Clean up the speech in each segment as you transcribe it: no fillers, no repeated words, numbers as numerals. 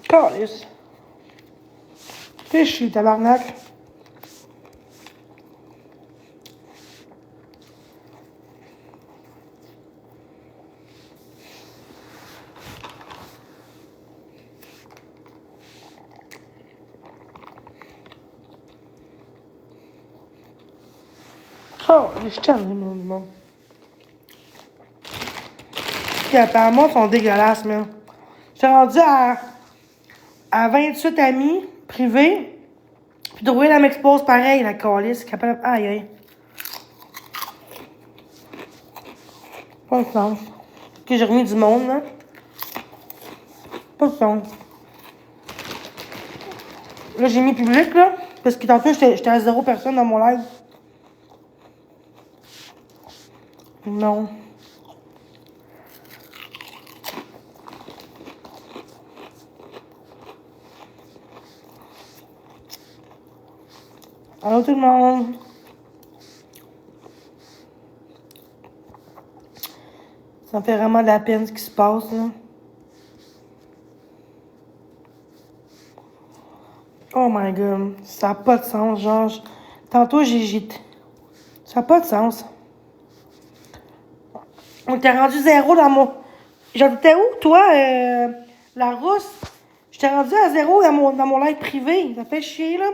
Calice. Fais chier, tabarnak. Oh, je t'aime, mon monde. Puis apparemment, ils sont dégueulasses, man. J'étais rendu à 28 amis privés. Puis Drouin, elle m'expose pareil, la calice. Capable. Aïe, aïe. Pas de sens. Que j'ai remis du monde, là. Pas de sens. Là, j'ai mis public, là. Parce que tantôt, j'étais à 0 personne dans mon live. Non. Allô tout le monde. Ça me fait vraiment de la peine ce qui se passe, là. Oh my god. Ça n'a pas de sens, genre. Tantôt, ça n'a pas de sens. On était rendu 0 dans mon... J'habitais où, toi, la rousse? J'étais rendu à 0 dans mon live privé. Ça fait chier, là.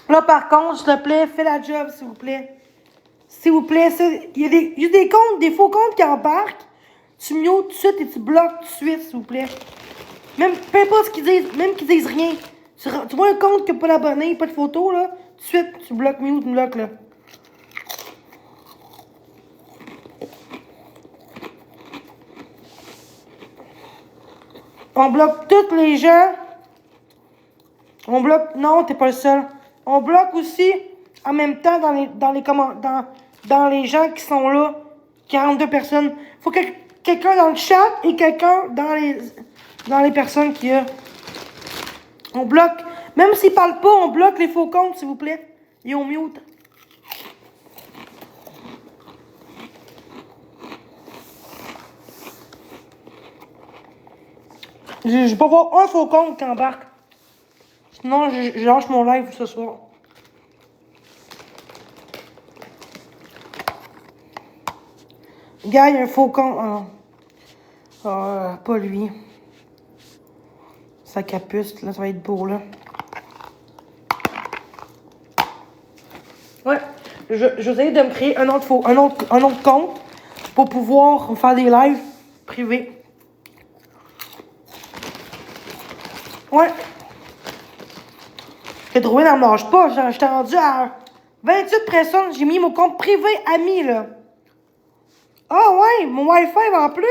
Là, par contre, s'il te plaît, fais la job, s'il vous plaît. S'il vous plaît, il y a des comptes, des faux comptes qui embarquent. Tu mutes tout de suite et tu bloques tout de suite, s'il vous plaît. Même, peu importe ce qu'ils disent, même qu'ils disent rien. Tu vois un compte qui n'a pas d'abonnés, pas de photos, là, tout de suite, tu bloques, mute, bloques, là. On bloque tous les gens. On bloque... Non, t'es pas le seul. On bloque aussi, en même temps, dans les gens qui sont là, 42 personnes. Faut que quelqu'un dans le chat et quelqu'un dans les personnes qui y a. On bloque. Même s'ils parlent pas, on bloque les faux comptes, s'il vous plaît. Et on mute. Je vais pas voir un faux compte qui embarque. Sinon, je lâche mon live ce soir. Gars, il y a un faux compte. Pas lui. Sa capuste, là, ça va être beau, là. Ouais, je vais essayer de me créer un autre compte pour pouvoir faire des lives privés. Ouais. J'ai trouvé dans le mange pas. J'étais rendu à 28 personnes. J'ai mis mon compte privé ami, là. Ah ouais, mon Wi-Fi en plus.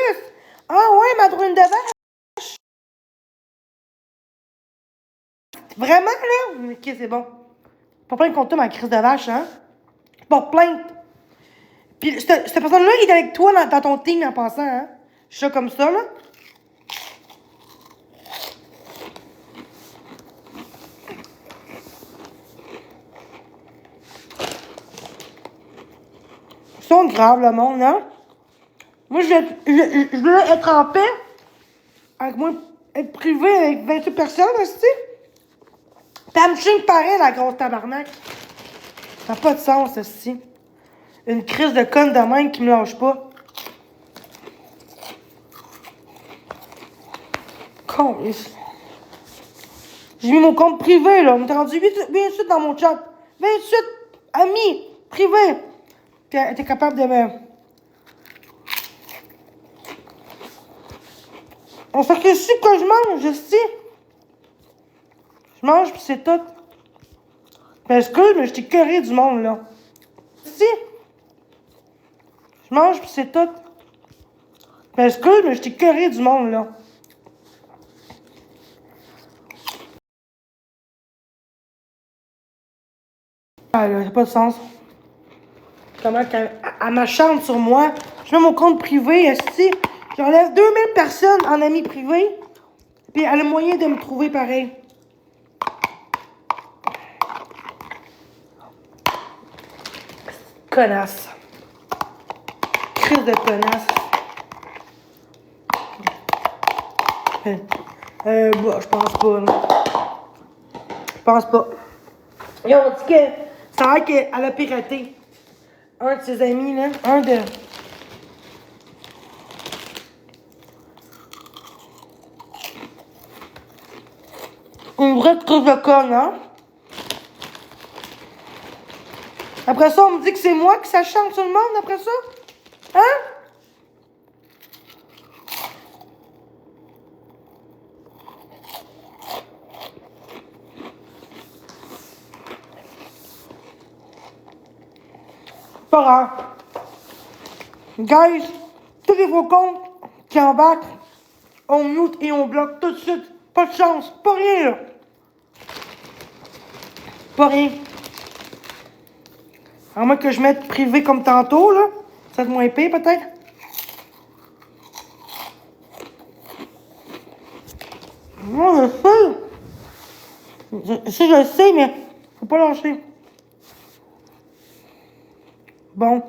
Ah ouais, ma drone de vache. Vraiment, là? Ok, c'est bon. Pas plainte contre toi, ma crise de vache, hein? Pas plainte. Puis, cette personne-là, il est avec toi dans ton team en passant, hein? Je suis comme ça, là. Ils sont graves, le monde, hein? Moi, je veux être en paix. Avec moi, être privé avec 28 personnes, aussi. Puis elle me chine pareil, la grosse tabarnak. Ça n'a pas de sens, aussi. Une crise de conne de même qui me lâche pas. Con. J'ai mis mon compte privé, là. On est rendu 28 dans mon chat. 28 amis privés. T'es capable de me... On sacrifie que je mange, je sais. Je mange, puis c'est tout. Mais excuse, mais je t'ai curé du monde, là. Si. Je mange, puis c'est tout. Mais excuse, mais je t'ai curé du monde, là. Ah, là, ça n'a pas de sens. Comment elle m'achante sur moi. Je mets mon compte privé, esti. J'enlève 2000 personnes en amis privés. Puis elle a le moyen de me trouver pareil. Connasse. Crise de connasse. Bah, je pense pas, là. Je pense pas. Et on dit que ça a l'air qu'elle a piraté un de ses amis, là. Un de... Une vraie crise de conne, hein? Après ça, on me dit que c'est moi qui s'acharne sur le monde, après ça? Hein? Pas grave. Guys, tous les faux comptes qui embarquent, on mute et on bloque tout de suite. Pas de chance. Pas rien, là. Pas rien. À moins que je mette privé comme tantôt, là. Ça va être moins épais, peut-être. Moi, je sais. Je le sais, mais faut pas lâcher. Bon.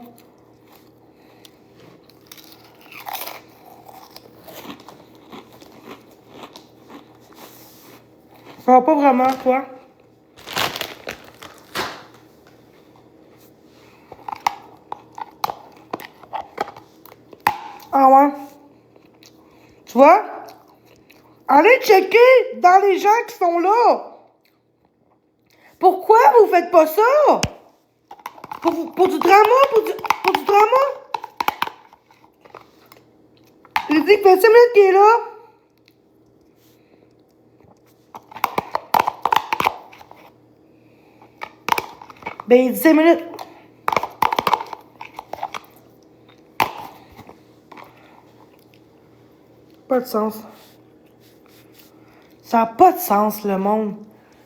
Ça va pas vraiment, toi. Ah ouais? Tu vois? Allez checker dans les gens qui sont là. Pourquoi vous faites pas ça? Pour du drama? Pour du drama? J'ai dit que fait 5 minutes qu'il est là. Ben, il dit 5 minutes. Pas de sens. Ça n'a pas de sens, le monde.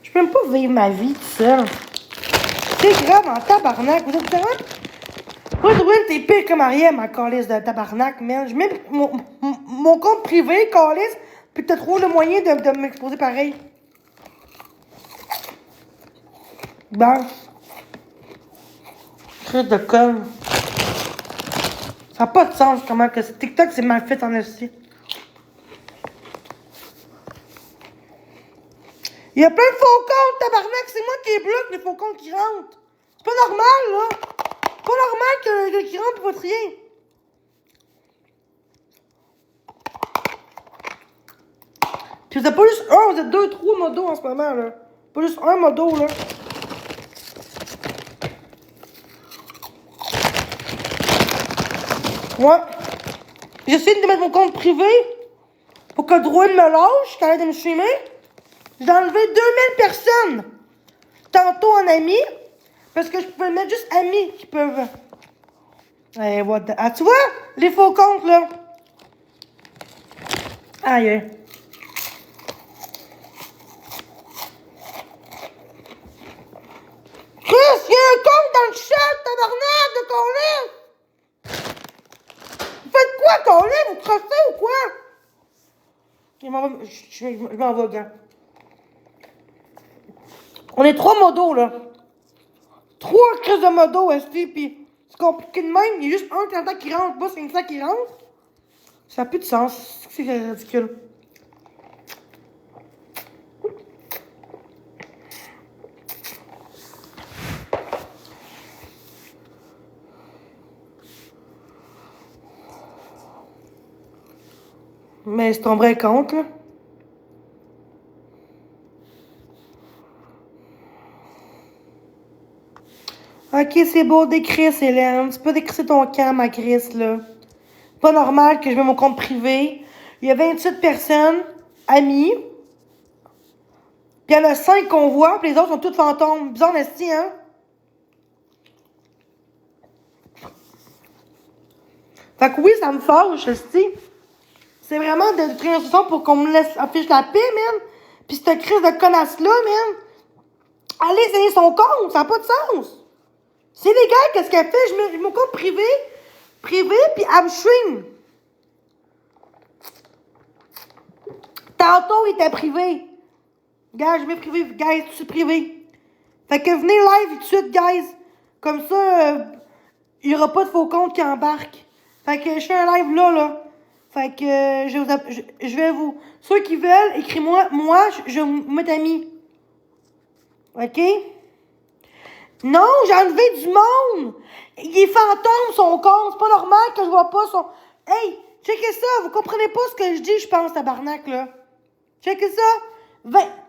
Je peux même pas vivre ma vie tout seul. C'est grave en tabarnak. Vous êtes vraiment... Moi, Drouin, t'es pire que Mariam, ma calice de tabarnak, man. Je mets mon compte privé, calice, puis t'as trouvé le moyen de m'exposer pareil. Bon. Crise de conne. Ça n'a pas de sens, comment que TikTok, c'est mal fait en esti. Il y a plein de faux comptes, tabarnak. C'est moi qui bloque les faux comptes qui rentrent. C'est pas normal, là. C'est pas normal que qui rentre pour votre rien. Puis vous êtes pas juste un, vous êtes 2, 3 modos en ce moment, là. Pas juste un modo, là. Ouais. J'essaie de mettre mon compte privé pour que Drouin me lâche quand il est de me streamer. J'ai enlevé 2000 personnes tantôt en amis parce que je pouvais mettre juste amis qui peuvent. Eh, what the... Ah, tu vois, les faux comptes, là. Aïe. Chris, il y a un compte dans le chat, tabarnak de Colin! Vous faites quoi, Colin? Vous crossez ou quoi? Je m'en vais, gars. On est 3 modos, là. 3 crises de modos, esti, pis c'est compliqué de même. Il y a juste un candidat qui rentre, pas 500 qui rentre. Ça n'a plus de sens. C'est ridicule. Mais c'est ton vrai compte, là. Ok, c'est beau, décris, Hélène. Tu peux décrire ton camp, ma Chris, là. Pas normal que je mette mon compte privé. Il y a 28 personnes, amis. Puis il y en a 5 qu'on voit, puis les autres sont toutes fantômes. Bizarre, esti, hein? Fait que oui, ça me fâche, esti. C'est vraiment de créer un son pour qu'on me laisse afficher la paix, man. Puis cette crise de connasse-là, man. Allez, essayer son compte, ça n'a pas de sens. C'est légal, qu'est-ce qu'elle fait? Je mets mon compte privé, puis elle me stream. Tantôt, il était privé. Gars, je mets privé, guys, je suis privé. Fait que venez live tout de suite, guys. Comme ça, il n'y aura pas de faux compte qui embarque. Fait que je fais un live là, là. Fait que je vais vous... Ceux qui veulent, écris-moi. Moi, je vais vous mettre amis. OK? Non, j'ai enlevé du monde! Il est fantôme, son compte. C'est pas normal que je vois pas son... Hey, checkez ça. Vous comprenez pas ce que je dis, je pense, tabarnak, là. Checkez ça.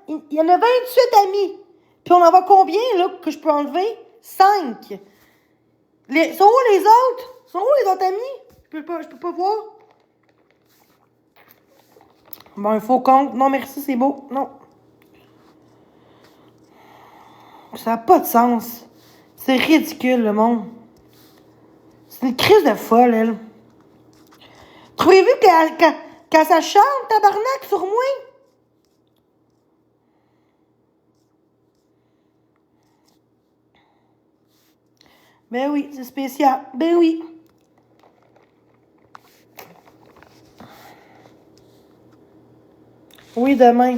Il y en a 28 amis. Puis on en voit combien, là, que je peux enlever? 5. Sont où les autres? Sont où les autres amis? Je peux pas voir. Bon, un faux compte. Non, merci, c'est beau. Non. Ça n'a pas de sens. C'est ridicule, le monde. C'est une crise de folle, elle. Trouvez-vous qu'elle s'acharne, tabarnak, sur moi? Ben oui, c'est spécial. Ben oui. Oui, demain.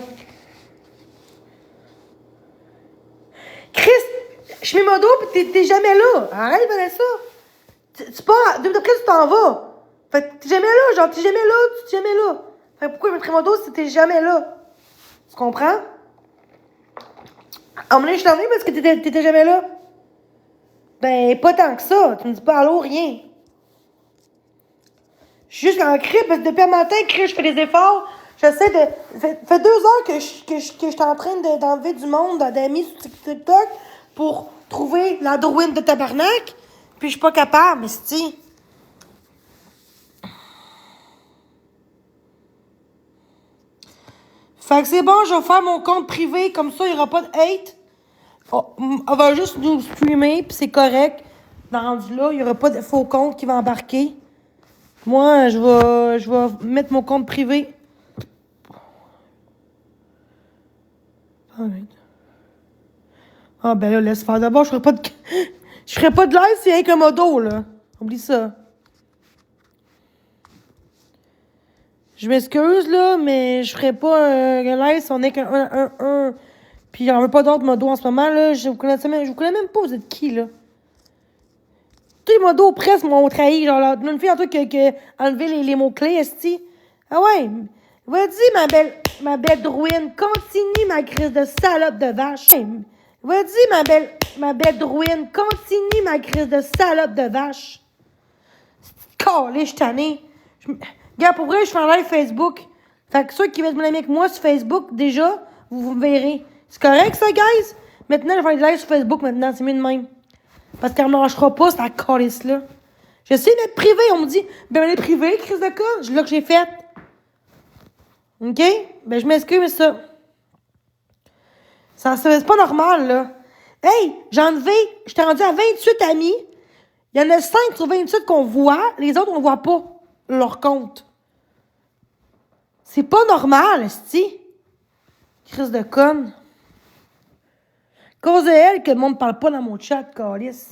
Chris, je mets mon dos pis t'es jamais là. Arrête, Vanessa. Tu pars, après tu t'en vas. Fait que t'es jamais là, genre t'es jamais là, tu t'es jamais là. Fait que pourquoi je mettrais mon dos si t'es jamais là? Tu comprends? À un moment donné, je t'en parce que t'étais jamais là. Ben, pas tant que ça. Tu me dis pas allô, rien. Je suis juste en cri, parce que depuis un matin, je fais des efforts. J'essaie de... fait 2 heures que je suis en train d'enlever du monde, d'amis sur TikTok, pour trouver la druine de tabarnak. Puis je suis pas capable, mais c'est... Fait que c'est bon, je vais faire mon compte privé, comme ça, il n'y aura pas de hate. On va juste nous streamer, puis c'est correct. Dans rendu là, il n'y aura pas de faux compte qui va embarquer. Moi, je vais mettre mon compte privé. Ah ben là, laisse faire. D'abord, je ferai pas de... Je ferai pas de live s'il y a un modo, là. Oublie ça. Je m'excuse, là, mais je ferai pas un live si on est qu'un 1. Puis j'en veux pas d'autres modos en ce moment, là. Je vous connais même pas, vous êtes qui, là? Tous les modos presque m'ont trahi. Genre, là, une fille en tout qui a enlevé les mots-clés, esti. Ah ouais. Vas-y, ma belle druine. Continue, ma crise de salope de vache. Vas-y, ma belle druine. Continue, ma crise de salope de vache. Calé, je suis tannée. Regarde, pour vrai, je fais un live Facebook. Fait que ceux qui veulent être mon ami avec moi sur Facebook, déjà, vous me verrez. C'est correct, ça, guys? Maintenant, je vais faire des lives sur Facebook, maintenant. C'est mieux de même. Parce qu'elle ne marchera pas, cette calice-là. J'essaie d'être privé. On me dit, ben, elle est privée, crise de con. C'est là que j'ai fait. OK? Ben, je m'excuse, mais ça. C'est pas normal, là. Hey, j'ai enlevé, j'étais rendu à 28 amis. Il y en a 5 sur 28 qu'on voit. Les autres, on voit pas leur compte. C'est pas normal, esti. Crise de conne. Cause de elle que le monde parle pas dans mon chat, calice.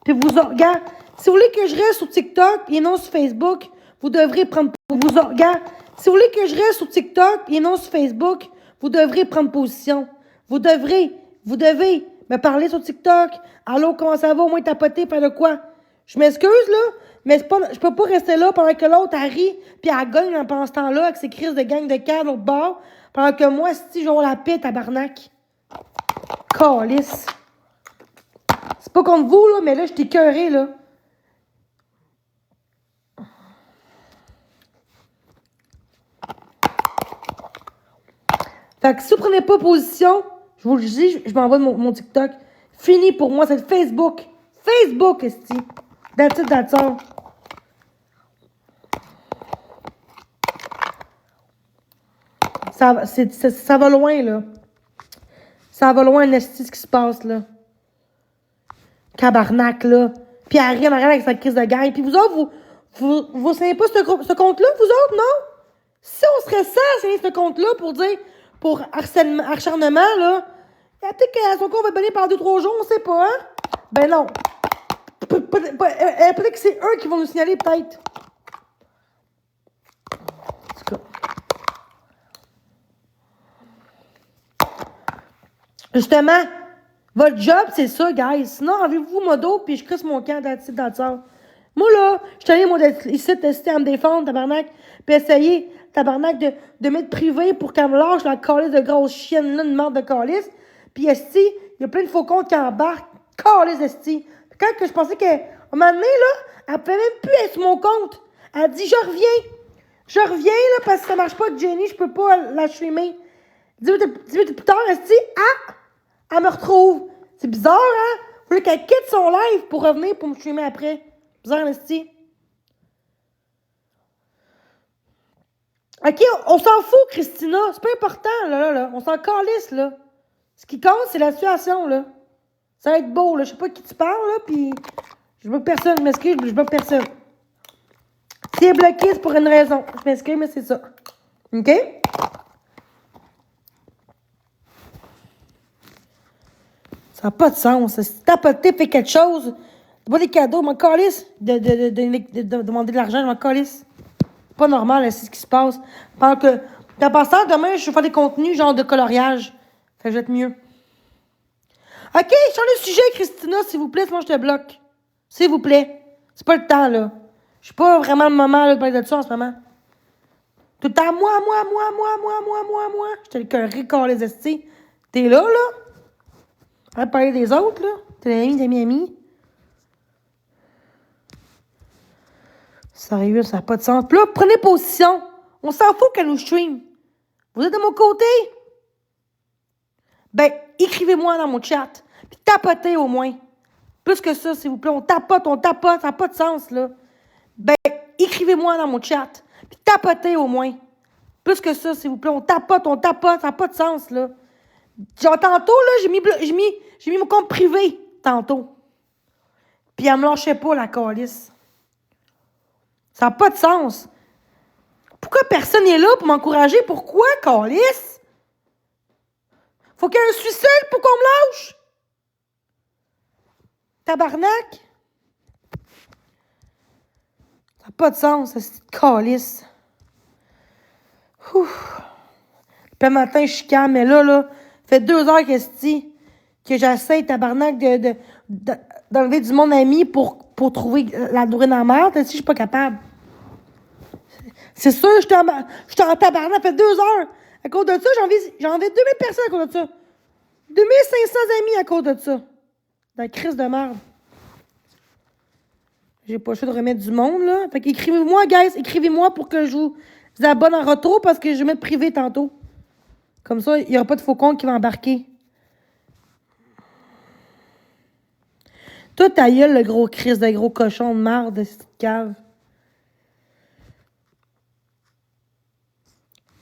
Puis vous, regarde, si vous voulez que je reste sur TikTok et non sur Facebook, vous devrez prendre... regarde, si vous voulez que je reste sur TikTok et non sur Facebook, vous devrez prendre position. Vous devez me parler sur TikTok. Allô, comment ça va? Au moins tapoter, faire de quoi? Je m'excuse, là, mais je peux pas rester là pendant que l'autre, elle rit, puis elle gagne pendant ce temps-là avec ses crises de gang de cave l'autre bord, pendant que moi, si j'aurai la paix, tabarnak. Calice. C'est pas contre vous, là, mais là, je t'ai écœuré, là. Fait que si vous prenez pas position, je vous le dis, je m'envoie mon TikTok. Fini pour moi, c'est Facebook. Facebook, esti. That's it, that's all. Ça va loin, là. Ça va loin, esti, ce qui se passe, là. Cabarnak, là. Puis elle rit en arrière avec sa crise de gang. Puis vous autres, vous savez pas ce compte-là, vous autres, non? Si on serait ça, ce compte-là pour acharnement, là, peut-être que son compte va être banni pendant 2-3 jours, on sait pas, hein? Ben non. Peut-être que c'est eux qui vont nous signaler, peut-être. En tout cas. Justement, votre job, c'est ça, guys. Sinon, enlevez-vous mon dos, puis je crisse mon camp dans ça. Moi, là, je suis allée, moi, ici, tester à me défendre, tabarnak, puis essayer, tabarnak, de m'être privé pour qu'elle me lâche la calice de grosse chienne, là, une merde de calice. Puis, esti, il y a plein de faux comptes qui embarquent. Calice, esti. Puis quand que je pensais qu'à un moment donné, là, elle pouvait même plus être sur mon compte. Elle dit, je reviens. Je reviens, là, parce que ça marche pas avec Jenny, je peux pas la streamer. 10 minutes plus tard, esti, elle me retrouve. C'est bizarre, hein? Faut qu'elle quitte son live pour revenir pour me streamer après. Bizarre, esti. OK, on s'en fout, Christina. C'est pas important, là. On s'en calisse, là. Ce qui compte, c'est la situation, là. Ça va être beau, là. Je sais pas qui tu parles, là, pis... Je bloque personne, je m'excuse, je bloque personne. Si elle est bloqué, c'est pour une raison. Je m'excuse, mais c'est ça. OK? Ça n'a pas de sens. Si tapoter fait quelque chose, t'as pas des cadeaux, m'en calisse. De demander de l'argent, je m'en calisse. C'est pas normal, c'est ce qui se passe. Pendant que, en passant, demain, je vais faire des contenus genre de coloriage. Fait que je vais être mieux. OK, change de sujet, Christina, s'il vous plaît, sinon je te bloque. S'il vous plaît. C'est pas le temps, là. Je suis pas vraiment le moment là, de parler de ça en ce moment. Tout le temps, moi. Je te le cœur les estis. T'es là? Arrête de parler des autres, là. T'es ami. Sérieux, ça n'a pas de sens. Puis là, prenez position. On s'en fout qu'elle nous stream. Vous êtes de mon côté? Ben, écrivez-moi dans mon chat. Puis tapotez au moins. Plus que ça, s'il vous plaît. On tapote. Ça n'a pas de sens, là. Ben, écrivez-moi dans mon chat. Puis tapotez au moins. Plus que ça, s'il vous plaît. On tapote. Ça n'a pas de sens, là. Genre, tantôt, là, j'ai mis mon compte privé, tantôt. Puis elle me lâchait pas, la calice. Ça n'a pas de sens. Pourquoi personne n'est là pour m'encourager? Pourquoi, calice? Faut qu'il y ait un suicide pour qu'on me lâche? Tabarnak? Ça n'a pas de sens, cette calice. Ouf. Puis le matin, je suis calme, mais là, fait 2 heures que j'essaie, tabarnak, d'enlever du monde ami pour trouver la durée dans la merde. Si je suis pas capable. C'est sûr, je suis en tabarnak, ça fait 2 heures. À cause de ça, j'ai enlevé 2000 personnes à cause de ça. 2500 amis à cause de ça. Dans la crise de merde. J'ai pas le choix de remettre du monde, là. Fait qu'écrivez-moi, guys, écrivez-moi pour que je vous abonne en retour parce que je vais mettre privé tantôt. Comme ça, il n'y aura pas de faux compte qui va embarquer. Toi, ta gueule, le gros Christ de gros cochon de marde de cette cave.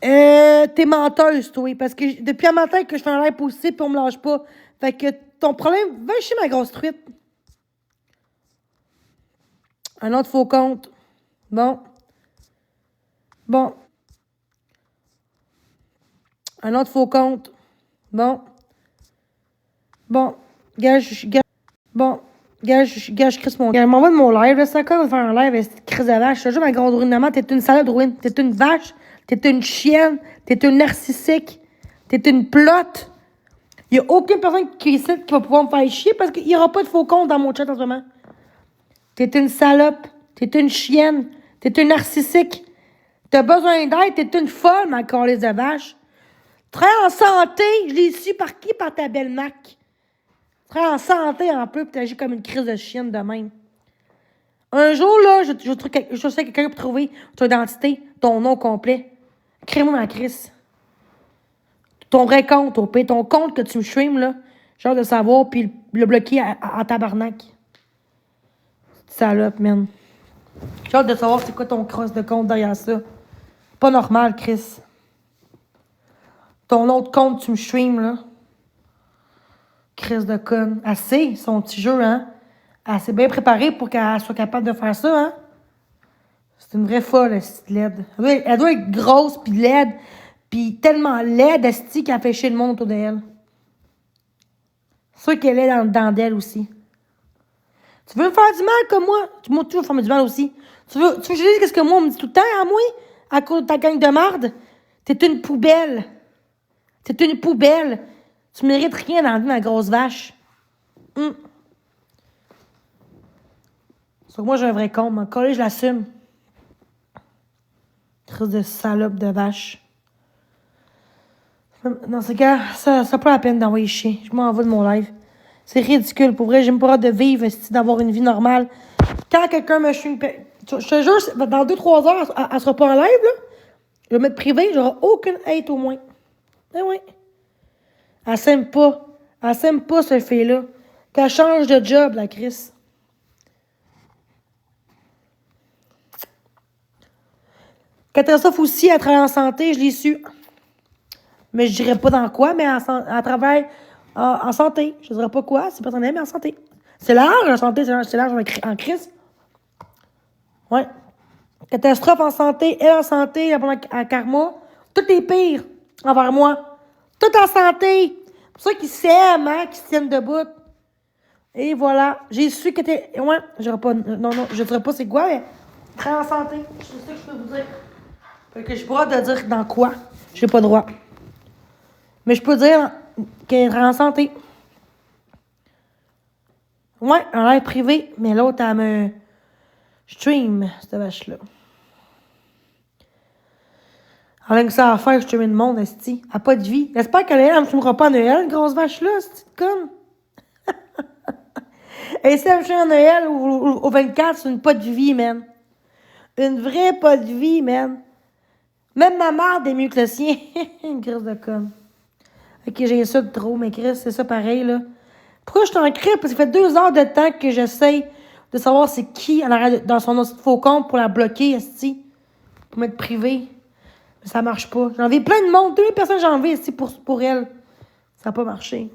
T'es menteuse, toi, parce que depuis un matin que je fais un live positif puis on me lâche pas. Fait que ton problème, va chez ma grosse truite. Un autre faux compte. Bon. Un autre faux compte. Bon. Gage, je crisse mon gars. M'envoie de mon live, là, c'est quand on va faire un live, crise de vache. Je te jure, ma grande ruine de maman, t'es une salade de ruine. T'es une vache. T'es une chienne. T'es une narcissique. T'es une plotte. Il n'y a aucune personne qui va pouvoir me faire chier parce qu'il n'y aura pas de faux compte dans mon chat en ce moment. T'es une salope. T'es une chienne. T'es une narcissique. T'as besoin d'aide. T'es une folle, ma calice de vache. Très en santé. Je l'ai su par qui? Par ta belle Mac. Très en santé en plus, puis t'agis comme une crise de chienne de même. Un jour, là, je sais quelqu'un pour trouver ton identité, ton nom complet. Crée-moi ma crise. Ton vrai compte, au pire, ton compte que tu me stream, là. Genre de savoir, puis le bloquer en tabarnak. Salope, man. J'ai hâte de savoir c'est quoi ton cross de compte derrière ça. Pas normal, Chris. Ton autre compte, tu me stream, là. Chris de conne. Elle sait son petit jeu, hein? Elle s'est bien préparée pour qu'elle soit capable de faire ça, hein? C'est une vraie folle, cette laide. Elle doit être grosse, puis laide, puis tellement laide, esti, qu'elle fait chier le monde autour d'elle. C'est sûr qu'elle est dans d'elle aussi. Tu veux me faire du mal comme moi? Moi, tu veux faire du mal aussi. Tu veux que je dise qu'est-ce que moi, on me dit tout le temps à moi? À cause de ta gang de marde? T'es une poubelle. T'es une poubelle. Tu mérites rien dans la vie, ma grosse vache. Sauf que moi, j'ai un vrai con. Mon collège, je l'assume. Crise de salope de vache. Dans ce cas, ça n'a pas la peine d'envoyer chier. Je m'en vais de mon live. C'est ridicule. Pour vrai, j'ai même pas hâte de vivre, d'avoir une vie normale. Quand quelqu'un me chie je te jure, dans 2-3 heures, elle sera pas en live, là. Je vais mettre privé, j'aurai aucune hate au moins. Eh oui. Elle s'aime pas. Elle s'aime pas, cette fille-là. Qu'elle change de job, la Chris. Catastrophe aussi, elle travaille en santé, je l'ai su. Mais je dirais pas dans quoi, mais elle travaille en santé. Je dirais pas quoi, c'est personnel, mais en santé. C'est large, la santé, c'est large en crise. Ouais. Catastrophe en santé, elle en santé, en karma. Tout est pire envers moi. Tout en santé. C'est pour ça qu'ils s'aiment, hein, qu'ils se tiennent debout. Et voilà. J'ai su que t'es. Ouais, j'aurais pas. Non, je dirais pas c'est quoi, mais. Très en santé. C'est ça que je peux vous dire. Fait que j'ai pas le droit de dire dans quoi. J'ai pas le droit. Mais je peux dire qu'elle est en santé. Ouais, en l'air privé, mais l'autre, elle me stream, cette vache-là. Elle a que ça à faire, streamer le monde, esti. Elle a pas de vie. J'espère qu'elle me streamera pas à Noël, grosse vache-là, cette conne. Et si elle me stream à Noël ou au 24, c'est une pas de vie, man. Une vraie pas de vie, man. Même ma mère est mieux que le sien. Une crise de conne. Ok, j'ai ça de trop, mais Chris, c'est ça pareil, là. Pourquoi je t'en crie? Parce que ça fait 2 heures de temps que j'essaye de savoir c'est qui dans son faux compte pour la bloquer, esti. Pour mettre privé. Mais ça marche pas. J'ai envie plein de monde. 2000 personnes j'ai envie ici pour elle. Ça n'a pas marché.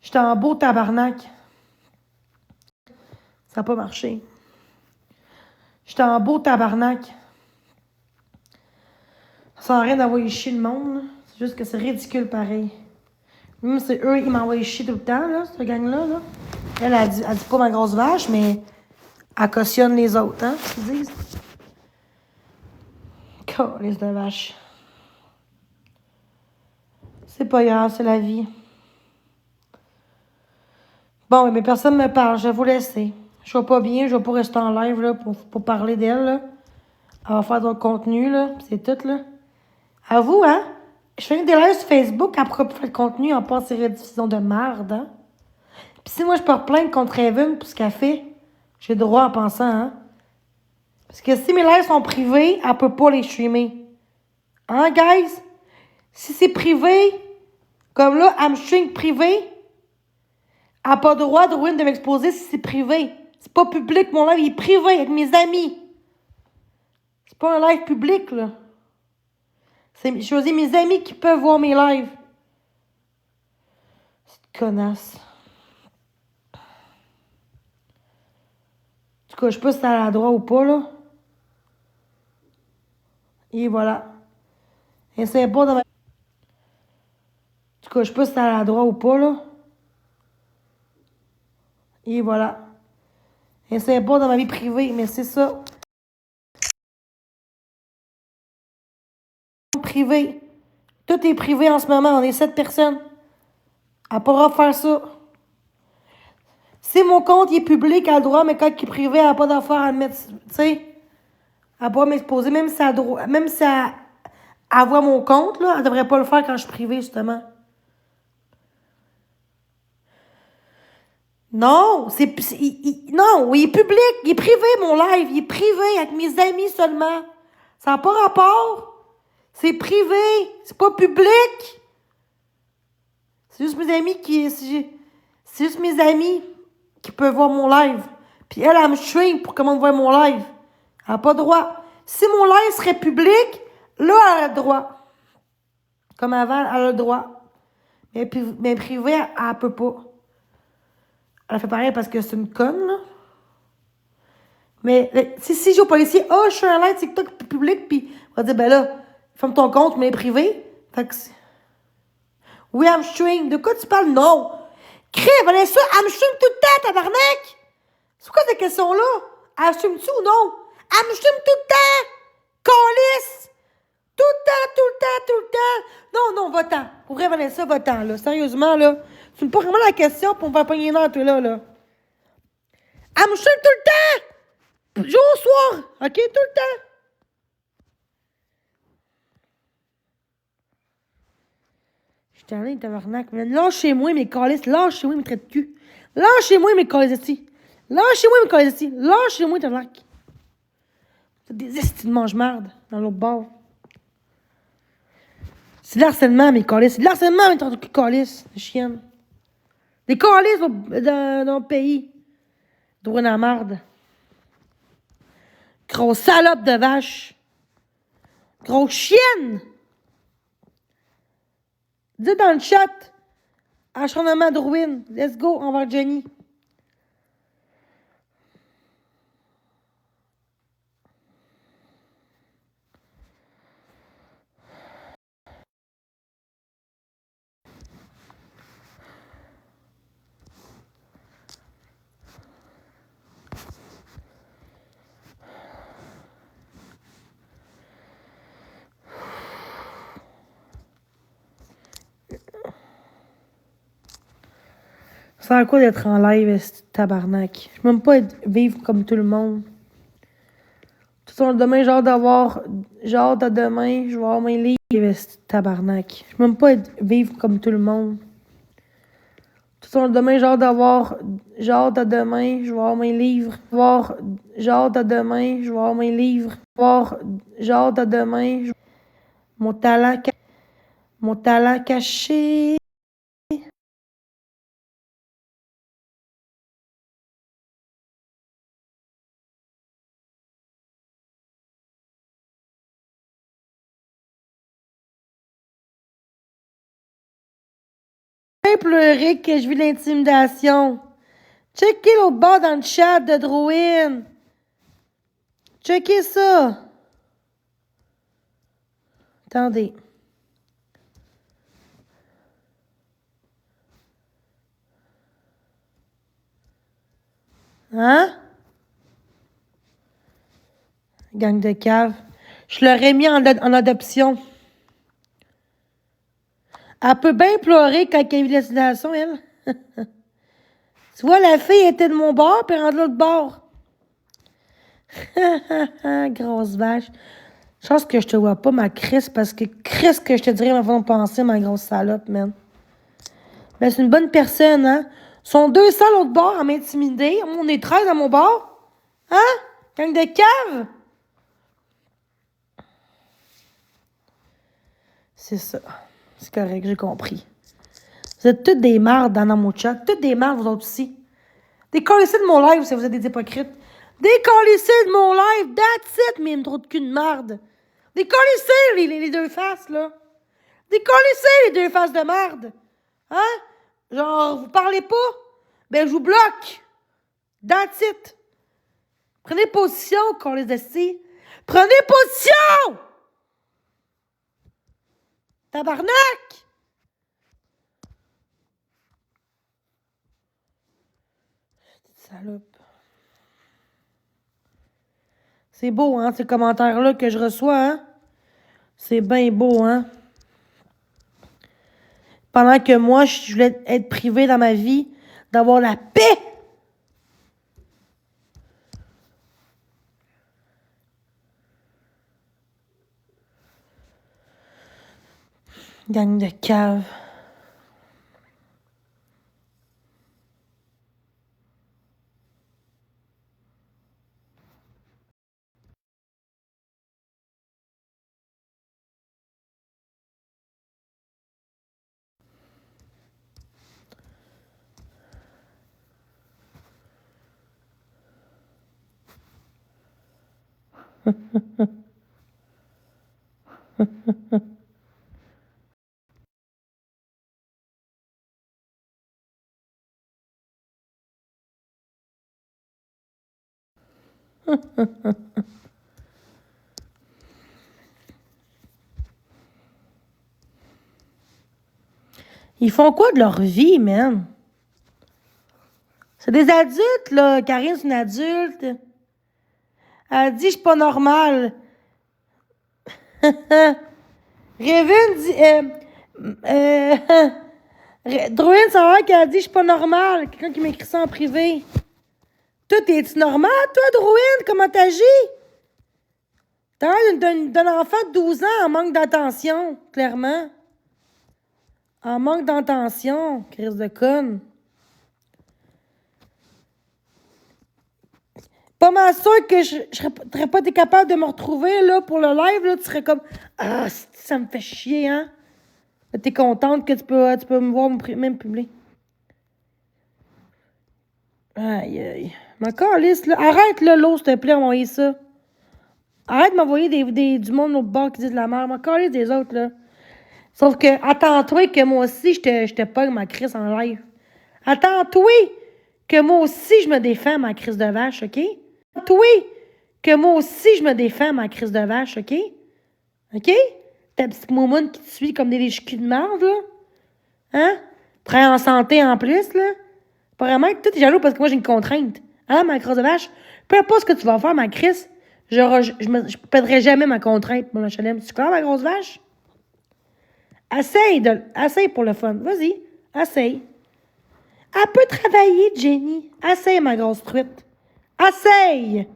J'étais en beau tabarnak. Ça n'a pas marché. J'étais en beau tabarnak. Sans rien d'envoyer chier le monde, là. C'est juste que c'est ridicule pareil. Même c'est eux, ils m'envoient chier tout le temps, là, cette gang-là. Là. Elle dit pas ma grosse vache, mais elle cautionne les autres, hein, qu'ils disent. Calice de vache. C'est pas grave, c'est la vie. Bon, mais personne ne me parle, je vais vous laisser. Je vais pas bien, je vais pas rester en live là, pour parler d'elle. Là. Elle va faire d'autres contenus, là. C'est tout, là. À vous, hein? Je fais des lives sur Facebook après faire le contenu en passant ces rediffusions de merde, hein? Puis si moi je peux replaindre contre Evan pour ce qu'elle fait, j'ai le droit en pensant, hein? Parce que si mes lives sont privés, elle peut pas les streamer. Hein, guys? Si c'est privé, comme là, elle me stream privé, elle n'a pas le droit de m'exposer si c'est privé. C'est pas public, mon live, il est privé avec mes amis. C'est pas un live public, là. Je choisis mes amis qui peuvent voir mes lives. C'est une connasse. En tout cas, je sais pas si c'est à la droite ou pas, là. Et voilà. Essayez pas dans ma... En tout cas, je sais pas si c'est à la droite ou pas, là. Et voilà. Essayez pas dans ma vie privée, mais c'est ça. Privé. Tout est privé en ce moment. On est 7 personnes. Elle pourra faire ça. Si mon compte il est public, elle a le droit, mais quand il est privé, elle n'a pas d'affaire à le mettre. Tu sais, elle pourra m'exposer, même si elle voit mon compte, là, elle devrait pas le faire quand je suis privé, justement. Non, non, il est public, il est privé, mon live. Il est privé avec mes amis seulement. Ça n'a pas rapport. C'est privé, c'est pas public. C'est juste mes amis c'est juste mes amis qui peuvent voir mon live. Puis elle me stream pour que le monde voit mon live. Elle n'a pas le droit. Si mon live serait public, là, elle a le droit. Comme avant, elle a le droit. Mais privé, elle peut pas. Elle fait pareil parce que c'est une conne, là. Mais si je vais au policier, je suis un live TikTok public, puis on va dire, ben là, ferme ton compte, mais privé. Fait que oui, elle me stream. De quoi tu parles? Non. Crève, Vanessa, elle me stream tout le temps, tabarnak. C'est quoi cette question-là? Elle me stream-tu ou non? Elle me stream tout le temps. Calice. Tout le temps, tout le temps, tout le temps. Non, va-t'en. Pour vrai, Vanessa, va-t'en, là. Sérieusement, là. Tu me poses vraiment la question pour me faire pogner dans toi, là. Elle me suit tout le temps! Jour au soir! OK? Tout le temps! J'étais allé, tabarnak, man. Lâchez-moi mes calices. Lâchez-moi mes traits de cul. Lâchez-moi mes calices ici. Lâchez-moi mes calices ici. Lâchez-moi, tabarnak. C'est des estis de mange-marde dans l'autre bord. C'est de l'harcèlement, mes calices. C'est de l'harcèlement, mes traits de cul calices. Des chiennes. Des calices dans le pays. Droit dans la marde. Grosse salope de vache. Grosse chienne. Dis dans le chat. Acharnement de ruine. Let's go envers Jenny. Ça sert à quoi d'être en live, ce tabarnak? Je peux même pas vivre comme tout le monde. Tout ça, demain, j'ai hâte d'avoir. J'ai hâte à demain, je vais avoir mes livres, ce tabarnak. Je peux même pas vivre comme tout le monde. Tout ça, demain, j'ai hâte d'avoir. J'ai hâte à demain, je vais avoir mes livres. J'ai hâte à demain, je vais avoir mes livres. J'ai hâte à demain. Mon talent caché. Pleurer que je vis l'intimidation. Checkez l'autre bas dans le chat de Drouin. Checkez ça. Attendez. Hein? Gang de cave. Je l'aurais mis en adoption. Elle peut bien pleurer quand elle vit l'intimidation, elle. Tu vois, la fille était de mon bord, puis elle est de l'autre bord. Grosse vache. Je pense que je te vois pas, ma Chris, parce que Chris, que je te dirais ma façon de penser, ma grosse salope, man. Ben, c'est une bonne personne, hein. Sont 200 à l'autre bord à m'intimider. On est 13 à mon bord. Hein? Gang de cave. C'est ça. C'est correct, j'ai compris. Vous êtes toutes des mardes dans mon chat. Toutes des mardes, vous autres aussi. Décollissez de mon live si vous êtes des hypocrites. Décollissez de mon live. That's it, mais trop de cul de marde. Décollissez les deux faces, là. Décollissez les deux faces de marde. Hein? Genre, vous parlez pas? Ben, je vous bloque. That's it. Prenez position, les esti. Prenez position! Tabarnak! Salope. C'est beau, hein, ces commentaires-là que je reçois, hein? C'est bien beau, hein? Pendant que moi, je voulais être privée dans ma vie, d'avoir la paix. Gang de cave. Ils font quoi de leur vie, man? C'est des adultes, là. Karine, c'est une adulte. Elle dit, je suis pas normale. Révin dit... Druin, ça a l'air qu'elle a dit, je suis pas normale. Quelqu'un qui m'écrit ça en privé. Toi, t'es-tu normal, toi, Drouine? Comment t'agis? T'as l'air d'un enfant de 12 ans en manque d'attention, clairement. En manque d'attention, crise de conne. Pas mal sûr que je serais pas été capable de me retrouver là, pour le live. Là, tu serais comme ah, ça me fait chier, hein? T'es contente que tu peux me voir même publier. Aïe, aïe. Ma calisse, là. Arrête, là, l'eau, s'il te plaît, envoyer ça. Arrête de m'envoyer du monde au bord qui dit de la merde. Ma calisse des autres, là. Sauf que, attends-toi que moi aussi, je te pogne ma crise en live. Attends-toi que moi aussi, je me défends ma crise de vache, OK? Attends-toi que moi aussi, je me défends ma crise de vache, OK? OK? Ta petite moumoune qui te suit comme des léchus de merde, là. Hein? Très en santé en plus, là. Apparemment que toi, t'es jaloux parce que moi, j'ai une contrainte. Hein, ma crise de vache? Peu importe ce que tu vas faire, ma crise, je perdrai jamais ma contrainte, mon HLM. Tu clair, ma grosse vache? Essaye pour le fun. Vas-y, essaye. Elle peut travailler, Jenny. Essaye, ma grosse truite. Essaye!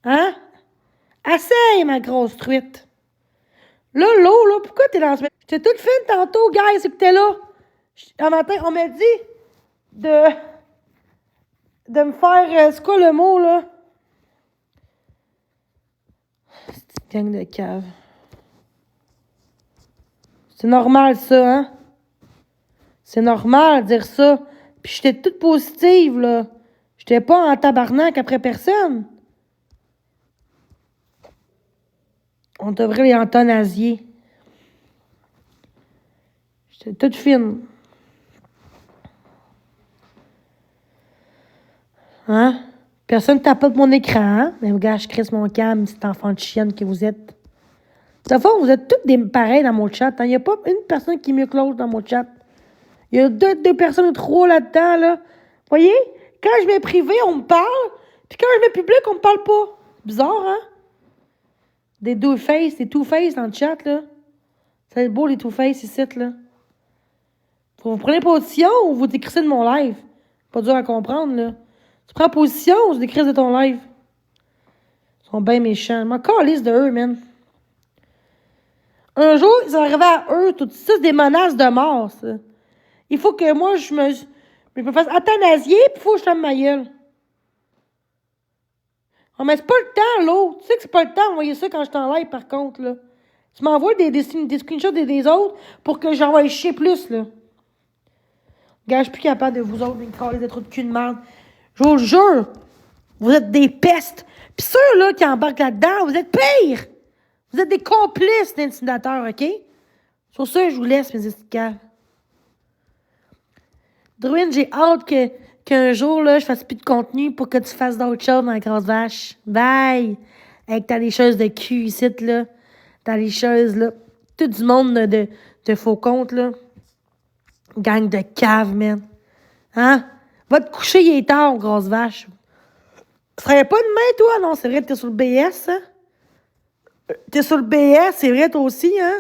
Hein? Essaye, ma grosse truite. Là, l'eau, là, pourquoi t'es dans ce... J'étais toute fine tantôt, guys, c'est que t'es là. Un matin, on m'a dit de me faire... c'est quoi le mot, là? Petite gang de cave. C'est normal, ça, hein? C'est normal de dire ça. Puis j'étais toute positive, là. J'étais pas en tabarnak après personne. On devrait les euthanasier. J'étais toute fine. Hein? Personne ne tapote mon écran, hein? Mais regarde, je crisse mon cam, cet enfant de chienne que vous êtes. De toute façon, vous êtes tous des pareils dans mon chat. Il n'y a pas une personne qui est mieux que l'autre dans mon chat. Il y a deux personnes ou trois là-dedans, là. Vous voyez? Quand je mets privé, on me parle. Puis quand je mets public, on me parle pas. Bizarre, hein? Des two-face dans le chat, là. Ça va être beau, les two-face ici, là. Vous prenez position ou vous décrissez de mon live? Pas dur à comprendre, là. Tu prends position ou tu décrisses de ton live? Ils sont bien méchants. Je m'en calisse de eux, man. Un jour, ils sont arrivés à eux, tout ça, c'est des menaces de mort, ça. Il faut que moi, je me fasse euthanasier, puis il faut que je ferme ma gueule. Oh, mais c'est pas le temps, l'autre. Tu sais que c'est pas le temps d'envoyer ça quand je t'en live, par contre, là. Tu m'envoies des screenshots des autres pour que j'envoie chier plus, là. Gars, je suis plus capable de vous autres, me caler des trous de cul de merde. Je vous jure, vous êtes des pestes. Puis ceux, là, qui embarquent là-dedans, vous êtes pires. Vous êtes des complices d'intimidateurs, OK? Sur ça, je vous laisse, mes esticaves. Druine, j'ai hâte qu'un jour, là, je fasse plus de contenu pour que tu fasses d'autres choses dans la grosse vache. Bye! Avec ta lécheuse de cul ici, là. Ta lécheuse, là. Tout du monde de faux comptes, là. Gang de cave, man. Hein? Va te coucher, il est tard, grosse vache. Tu travailles pas demain, toi? Non, c'est vrai, t'es sur le BS, hein? T'es sur le BS, c'est vrai, toi aussi, hein?